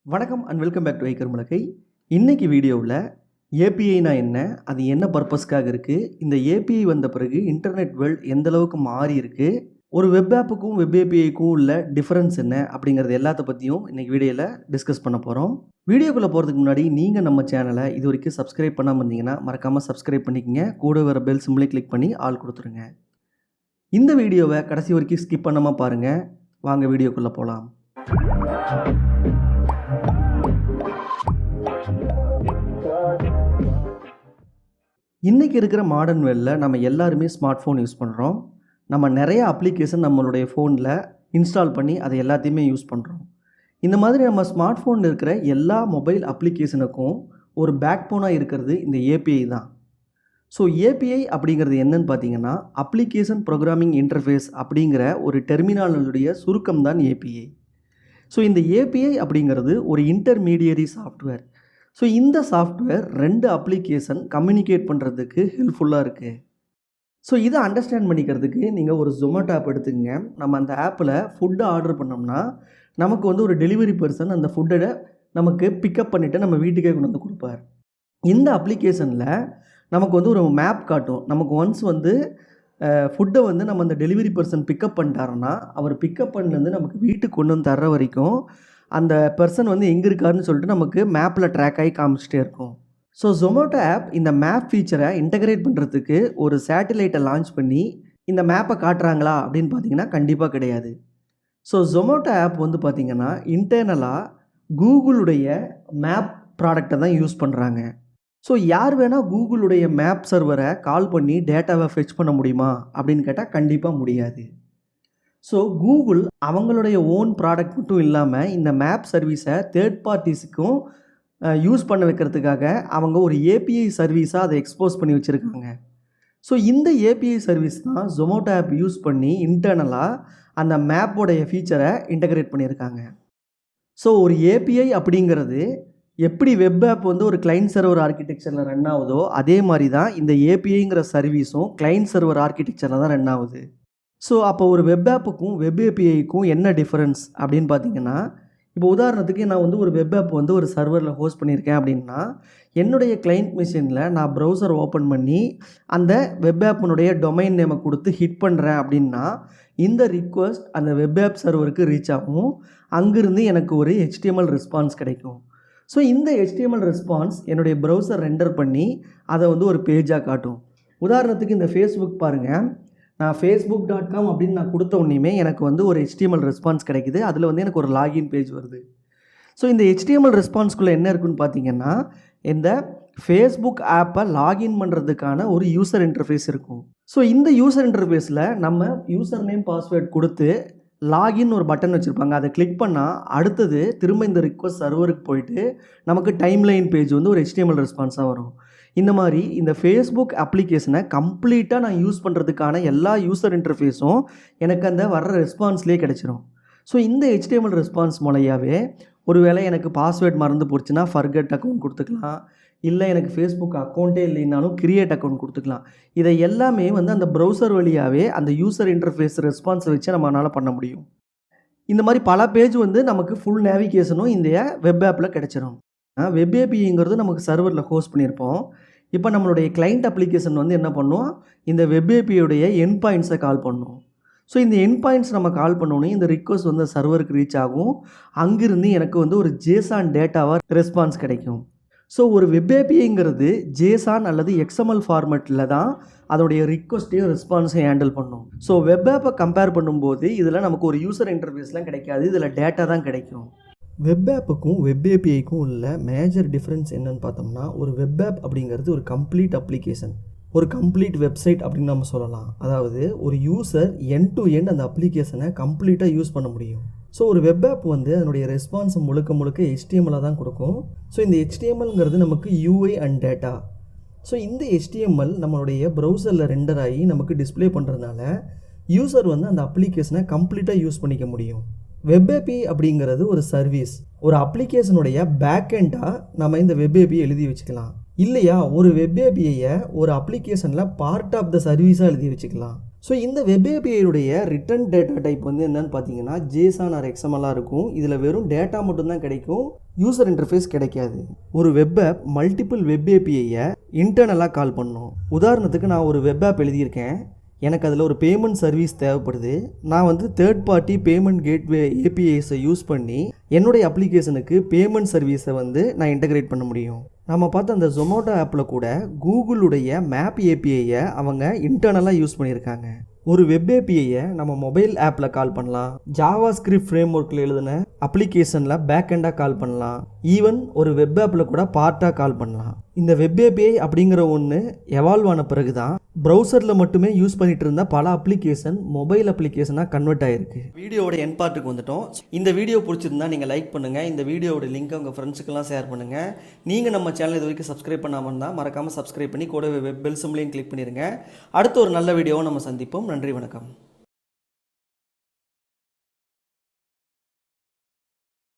வணக்கம் and welcome back to iKarumpalagai. இன்றைக்கி வீடியோவில் ஏபிஐனா என்ன, அது என்ன பர்பஸ்க்காக இருக்குது, இந்த ஏபிஐ வந்த பிறகு இன்டர்நெட் வேர்ல்ட் எந்தளவுக்கு மாறி இருக்குது, ஒரு வெப் ஆப்புக்கும் வெப் ஏபிஐக்கும் உள்ள டிஃப்ரென்ஸ் என்ன அப்படிங்கிறது எல்லாத்த பற்றியும் இன்றைக்கி வீடியோவில் டிஸ்கஸ் பண்ண போகிறோம். வீடியோக்குள்ளே போகிறதுக்கு முன்னாடி நீங்கள் நம்ம சேனலை இது வரைக்கும் சப்ஸ்கிரைப் பண்ணாமல் இருந்தீங்கன்னா மறக்காமல் சப்ஸ்கிரைப் பண்ணிக்கங்க. கூட வர பெல் சிம்பிளை கிளிக் பண்ணி ஆல் கொடுத்துருங்க. இந்த வீடியோவை கடைசி வரைக்கும் ஸ்கிப் பண்ணாமல் பாருங்கள். வாங்க வீடியோக்குள்ளே போகலாம். இன்றைக்கி இருக்கிற மாடர்ன் வேர்ல்டில் நம்ம எல்லாருமே ஸ்மார்ட் ஃபோன் யூஸ் பண்ணுறோம். நம்ம நிறைய அப்ளிகேஷன் நம்மளுடைய ஃபோனில் இன்ஸ்டால் பண்ணி அதை எல்லாத்தையுமே யூஸ் பண்ணுறோம். இந்த மாதிரி நம்ம ஸ்மார்ட் ஃபோனில் இருக்கிற எல்லா மொபைல் அப்ளிகேஷனுக்கும் ஒரு பேக் போனாக இருக்கிறது இந்த ஏபிஐ தான். ஸோ ஏபிஐ அப்படிங்கிறது என்னன்னு பார்த்தீங்கன்னா அப்ளிகேஷன் ப்ரோக்ராமிங் இன்டர்ஃபேஸ் அப்படிங்கிற ஒரு டெர்மினாலஜியுடைய சுருக்கம் தான் ஏபிஐ. ஸோ இந்த ஏபிஐ அப்படிங்கிறது ஒரு இன்டர்மீடியரி சாஃப்ட்வேர். ஸோ இந்த சாஃப்ட்வேர் 2 அப்ளிகேஷன் கம்யூனிகேட் பண்ணுறதுக்கு ஹெல்ப்ஃபுல்லாக இருக்குது. ஸோ இதை அண்டர்ஸ்டாண்ட் பண்ணிக்கிறதுக்கு நீங்கள் ஒரு ஜொமேட்டோ ஆப் எடுத்துக்கங்க. நம்ம அந்த ஆப்பில் ஃபுட்டை ஆர்டர் பண்ணோம்னா நமக்கு ஒரு டெலிவரி பர்சன் அந்த ஃபுட்டை நமக்கு பிக்கப் பண்ணிவிட்டு நம்ம வீட்டுக்கே கொண்டு வந்து கொடுப்பார். இந்த அப்ளிகேஷனில் நமக்கு ஒரு மேப் காட்டும். நமக்கு ஒன்ஸ் ஃபுட்டை நம்ம அந்த டெலிவரி பர்சன் பிக்கப் பண்ணிட்டாருன்னா அவர் பிக்கப் பண்ணிலேருந்து நமக்கு வீட்டுக்கு கொண்டு வந்து தர்ற வரைக்கும் அந்த பர்சன் எங்கே இருக்காருன்னு சொல்லிட்டு நமக்கு மேப்பில் ட்ராக் ஆகி காமிச்சிட்டே இருக்கும். ஸோ ஜொமேட்டோ ஆப் இந்த மேப் ஃபீச்சரை இன்டகிரேட் பண்ணுறதுக்கு ஒரு சேட்டிலைட்டை லான்ச் பண்ணி இந்த மேப்பை காட்டுறாங்களா அப்படின்னு பார்த்தீங்கன்னா கண்டிப்பாக கிடையாது. ஸோ ஜொமேட்டோ ஆப் பார்த்திங்கன்னா இன்டர்னலாக கூகுளுடைய மேப் ப்ராடக்டை தான் யூஸ் பண்ணுறாங்க. ஸோ யார் வேணால் கூகுளுடைய மேப் சர்வரை கால் பண்ணி டேட்டாவை ஃபெச் பண்ண முடியுமா அப்படின்னு கேட்டால் கண்டிப்பாக முடியாது. ஸோ கூகுள் அவங்களுடைய ஓன் ப்ராடக்ட் மட்டும் இல்லாமல் இந்த மேப் சர்வீஸை தேர்ட் பார்ட்டிஸுக்கும் யூஸ் பண்ண வைக்கிறதுக்காக அவங்க ஒரு ஏபிஐ சர்வீஸாக அதை எக்ஸ்போஸ் பண்ணி வச்சுருக்காங்க. ஸோ இந்த ஏபிஐ சர்வீஸ் தான் ஜொமேட்டோ ஆப் யூஸ் பண்ணி இன்டர்னலாக அந்த மேப்போடைய ஃபீச்சரை இன்டகிரேட் பண்ணியிருக்காங்க. ஸோ ஒரு ஏபிஐ அப்படிங்கிறது எப்படி வெப் ஆப் ஒரு கிளைண்ட் சர்வர் ஆர்கிடெக்சரில் ரன் ஆகுதோ அதே மாதிரி தான் இந்த ஏபிஐங்கிற சர்வீஸும் கிளைண்ட் சர்வர் ஆர்கிடெக்சரில் தான் ரன் ஆகுது. ஸோ அப்போ ஒரு வெப் ஆப்புக்கும் வெப் ஏபிஐக்கும் என்ன டிஃப்ரென்ஸ் அப்படின்னு பார்த்தீங்கன்னா, இப்போ உதாரணத்துக்கு நான் ஒரு வெப் ஆப் ஒரு சர்வரில் ஹோஸ்ட் பண்ணியிருக்கேன் அப்படின்னா என்னுடைய கிளைண்ட் மிஷினில் நான் ப்ரௌசர் ஓப்பன் பண்ணி அந்த வெப் ஆப்பினுடைய டொமைன் நேமை கொடுத்து ஹிட் பண்ணுறேன் அப்படின்னா இந்த ரிக்வெஸ்ட் அந்த வெப் ஆப் சர்வருக்கு ரீச் ஆகும். அங்கேருந்து எனக்கு ஒரு HTML ரெஸ்பான்ஸ் கிடைக்கும். ஸோ இந்த HTML ரெஸ்பான்ஸ் என்னுடைய ப்ரௌசர் ரெண்டர் பண்ணி அதை ஒரு பேஜாக காட்டும். உதாரணத்துக்கு இந்த ஃபேஸ்புக் பாருங்கள். நான் facebook.com அப்படின்னு நான் கொடுத்த உடனேயுமே எனக்கு ஒரு HTML ரெஸ்பான்ஸ் கிடைக்குது. அதில் எனக்கு ஒரு லாகின் பேஜ் வருது. ஸோ இந்த HTML ரெஸ்பான்ஸ்குள்ளே என்ன இருக்குன்னு பார்த்தீங்கன்னா இந்த ஃபேஸ்புக் ஆப்பை லாகின் பண்ணுறதுக்கான ஒரு யூசர் இன்டர்ஃபேஸ் இருக்கும். ஸோ இந்த யூசர் இன்டர்ஃபேஸில் நம்ம யூசர் நேம் பாஸ்வேர்ட் கொடுத்து லாகின் ஒரு பட்டன் வச்சுருப்பாங்க. அதை கிளிக் பண்ணால் அடுத்தது திரும்ப இந்த ரிக்வெஸ்ட் சர்வருக்கு போயிட்டு நமக்கு டைம்லைன் பேஜ் ஒரு HTML ரெஸ்பான்ஸாக வரும். இந்த மாதிரி இந்த ஃபேஸ்புக் அப்ளிகேஷனை கம்ப்ளீட்டாக நான் யூஸ் பண்ணுறதுக்கான எல்லா யூசர் இன்டர்ஃபேஸும் எனக்கு அந்த வர்ற ரெஸ்பான்ஸ்லேயே கிடச்சிரும். ஸோ இந்த HTML ரெஸ்பான்ஸ் மூலையாகவே ஒருவேளை எனக்கு பாஸ்வேர்ட் மறந்து போச்சுன்னா ஃபர்கட் அக்கௌண்ட் கொடுத்துக்கலாம். இல்லை எனக்கு ஃபேஸ்புக் அக்கௌண்ட்டே இல்லைனாலும் கிரியேட் அக்கௌண்ட் கொடுத்துக்கலாம். இதை எல்லாமே அந்த ப்ரௌசர் வழியாகவே அந்த யூசர் இன்டர்ஃபேஸ் ரெஸ்பான்ஸை வச்சு நம்மளால் பண்ண முடியும். இந்த மாதிரி பல பேஜ் நமக்கு ஃபுல் நேவிகேஷனும் இந்த வெப் ஆப்பில் கிடச்சிரும். வெப் ஏபிஐங்கிறது நமக்கு சர்வரில் ஹோஸ்ட் பண்ணியிருப்போம். இப்போ நம்மளுடைய கிளைண்ட் அப்ளிகேஷன் என்ன பண்ணும், இந்த வெப் ஏபிஐயுடைய எண்ட் பாயிண்ட்ஸை கால் பண்ணும். ஸோ இந்த எண்ட் பாயிண்ட்ஸ் நம்ம கால் பண்ணோன்னே இந்த ரிக்வெஸ்ட் சர்வருக்கு ரீச் ஆகும். அங்கிருந்து எனக்கு ஒரு ஜேசான் டேட்டாவாக ரெஸ்பான்ஸ் கிடைக்கும். ஸோ ஒரு வெப் ஏபிஐங்கிறது ஜேசான் அல்லது XML ஃபார்மேட்டில் தான் அதோடைய ரிக்வெஸ்ட்டையும் ரெஸ்பான்ஸையும் ஹேண்டில் பண்ணும். ஸோ வெப் ஆப்பை கம்பேர் பண்ணும்போது இதில் நமக்கு ஒரு யூசர் இன்டர்ஃபேஸ்லாம் கிடைக்காது. இதில் டேட்டா தான் கிடைக்கும். வெப் ஆப்புக்கும் வெப் ஏபிஐக்கும் உள்ள மேஜர் டிஃப்ரென்ஸ் என்னன்னு பார்த்தோம்னா, ஒரு வெப் ஆப் அப்படிங்கிறது ஒரு கம்ப்ளீட் அப்ளிகேஷன், ஒரு கம்ப்ளீட் வெப்சைட் அப்படின்னு நம்ம சொல்லலாம். அதாவது ஒரு யூசர் எண்ட் டு எண்ட் அந்த அப்ளிகேஷனை கம்ப்ளீட்டாக யூஸ் பண்ண முடியும். ஸோ ஒரு வெப் ஆப் அதனுடைய ரெஸ்பான்ஸை முழுக்க HTML தான் கொடுக்கும். ஸோ இந்த HTMLங்கிறது நமக்கு UI அண்ட் டேட்டா. ஸோ இந்த HTML நம்மளுடைய ப்ரௌசரில் ரெண்டர் ஆகி நமக்கு டிஸ்பிளே பண்ணுறதுனால யூசர் அந்த அப்ளிகேஷனை கம்ப்ளீட்டாக யூஸ் பண்ணிக்க முடியும். வெப் ஏபிஐ அப்படிங்கிறது ஒரு சர்வீஸ், ஒரு அப்ளிகேஷனுடைய பேக் எண்டாக நம்ம இந்த வெப் ஏபிஐ எழுதி வச்சுக்கலாம். இல்லையா ஒரு வெப் ஏபிஐயை ஒரு அப்ளிகேஷனில் பார்ட் ஆஃப் த சர்வீஸாக எழுதி வச்சுக்கலாம். ஸோ இந்த வெப் ஏபிஐயுடைய ரிட்டன் டேட்டா டைப் வந்து என்னென்னு பார்த்தீங்கன்னா JSON ஆர் XML இருக்கும். இதில் வெறும் டேட்டா மட்டும்தான் கிடைக்கும், யூசர் இன்டர்ஃபேஸ் கிடைக்காது. ஒரு வெப் ஆப் மல்டிபிள் வெப் ஏபிஐயை இன்டர்னலாக கால் பண்ணும். உதாரணத்துக்கு நான் ஒரு வெப் ஆப் எழுதியிருக்கேன், எனக்கு அதில் ஒரு பேமெண்ட் சர்வீஸ் தேவைப்படுது. நான் வந்து தேர்ட் பார்ட்டி பேமெண்ட் கேட்வே ஏபிஐஸை யூஸ் பண்ணி என்னுடைய அப்ளிகேஷனுக்கு பேமெண்ட் சர்வீஸை வந்து நான் இன்டகிரேட் பண்ண முடியும். நம்ம பார்த்த அந்த Zomato ஆப்பில் கூட கூகுளுடைய மேப் ஏபிஐயை அவங்க இன்டர்னலாக யூஸ் பண்ணியிருக்காங்க. ஒரு வெப் ஏபிஐயை நம்ம மொபைல் ஆப்பில் கால் பண்ணலாம், ஜாவா ஸ்கிரிப்ட் ஃப்ரேம் ஒர்க்கில் எழுதின அப்ளிகேஷனில் பேக் எண்டாக கால் பண்ணலாம், ஈவன் ஒரு வெப் ஆப்பில் கூட பார்ட்டாக கால் பண்ணலாம். இந்த வெப் ஏபிஐ அப்படிங்கிற ஒன்று எவால்வ் ஆன பிறகு தான் ப்ரௌசரில் மட்டுமே யூஸ் பண்ணிட்டு இருந்த பல அப்ளிகேஷன் மொபைல் அப்ளிகேஷனாக கன்வெர்ட் ஆகிருக்கு. வீடியோவோட எண்ட் பார்ட்டுக்கு வந்துட்டோம். இந்த வீடியோ பிடிச்சிருந்தா நீங்கள் லைக் பண்ணுங்கள், இந்த வீடியோவோட லிங்க்கை உங்கள் ஃப்ரெண்ட்ஸுக்கெல்லாம் ஷேர் பண்ணுங்கள். நீங்கள் நம்ம சேனல் இது வரைக்கும் சப்ஸ்கிரைப் பண்ணாமல் இருந்தால் மறக்காமல் சப்ஸ்கிரைப் பண்ணி கூட பெல் சிம்பிளையும் கிளிக் பண்ணிடுங்க. அடுத்த ஒரு நல்ல வீடியோவை நம்ம சந்திப்போம். நன்றி, வணக்கம்.